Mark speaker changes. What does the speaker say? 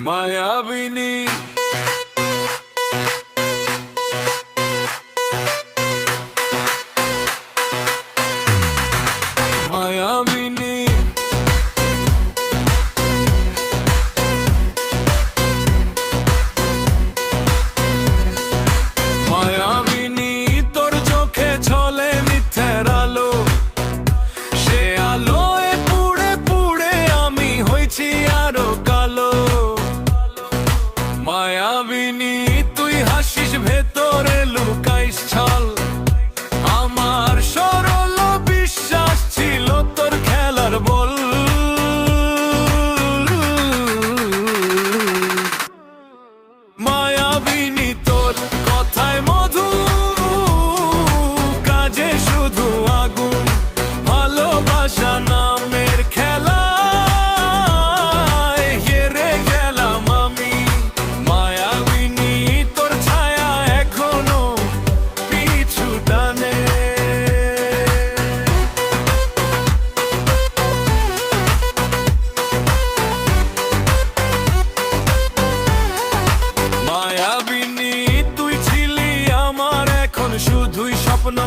Speaker 1: মায়াবিনী মায়াবিনী মায়াবিনী তোর চোখে ছলে মিথ্যের আলো, সে আলোয় পুড়ে পুড়ে আমি হয়েছি আরো কালো। মায়াবিনী তুই হাসিস ভেতরে লুকাইস ছল, আমার সরল বিশ্বাস ছিল তোর খেলার বল। মায়াবিনী তোর কথায় মধু, কাজে শুধু আগুন, ভালোবাসা নামের খেলায় হেরে গেলাম আমি। মায়াবিনী তোর ছায়া এখনো পিছু টানে। মায়াবিনী তুই ছিলি আমার, এখন শুধুই স্বপ্ন।